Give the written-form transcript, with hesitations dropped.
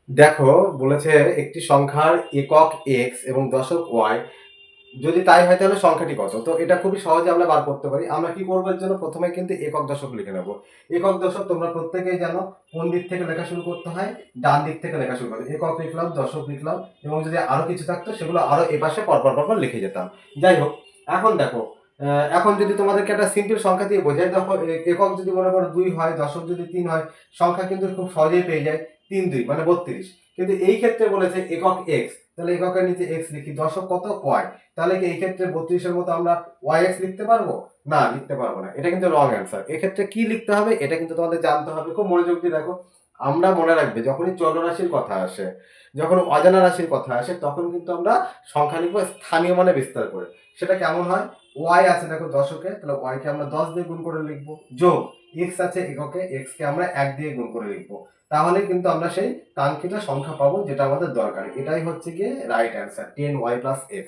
দেখো, বলেছে একটি সংখ্যার একক x এবং দশক y, যদি তাই হয় তাহলে সংখ্যাটি কত? তো এটা খুবই সহজে আমরা বার করতে পারি। আমরা কি করব? এর জন্য প্রথমে কিন্তু একক দশক লিখে নেব। একক দশক তোমরা প্রত্যেকেই জানো কোন দিক থেকে লেখা শুরু করতে হয়? ডান দিক থেকে লেখা শুরু করতে হয়। একক লিখলাম, দশক লিখলাম এবং যদি আরো কিছু থাকতো সেগুলো আরো এপাশে পরপর লিখে যেতাম। যাই হোক, এখন দেখো, এখন যদি তোমাদেরকে একটা সিম্পল সংখ্যা দিয়ে বোঝাই, দেখো একক যদি মনে করো 2 হয়, দশক যদি 3 হয়, সংখ্যা কিন্তু খুব সহজেই পেয়ে যায়। 3 2 মানে 32। কিন্তু এই ক্ষেত্রে বলেছে একক x, তাহলে এককের নিচে x লিখি। দশক কত? y। তাহলে কি এই ক্ষেত্রে 32 এর মতো আমরা yx লিখতে পারবো? না, লিখতে পারবো না। এটা কিন্তু রং অ্যান্সার। এক্ষেত্রে কি লিখতে হবে এটা কিন্তু তোমাদের জানতে হবে। খুব মনোযোগ দিয়ে দেখো। আমরা মনে রাখবে যখনই চলরাশির কথা আসে, যখন অজানা রাশির কথা আসে, তখন কিন্তু আমরা সংখ্যা লিখবো স্থানীয় মানে বিস্তার করে। সেটা কেমন হয়? y আছে দেখো দশকে, তাহলে y কে আমরা 10 দিয়ে গুণ করে লিখবো, যোগ x আছে এককে, x কে আমরা 1 দিয়ে গুণ করে লিখবো। তাহলে কিন্তু আমরা সেই কাঙ্ক্ষিত সংখ্যা পাবো যেটা আমাদের দরকার। এটাই হচ্ছে গিয়ে রাইট অ্যান্সার, 10y + x।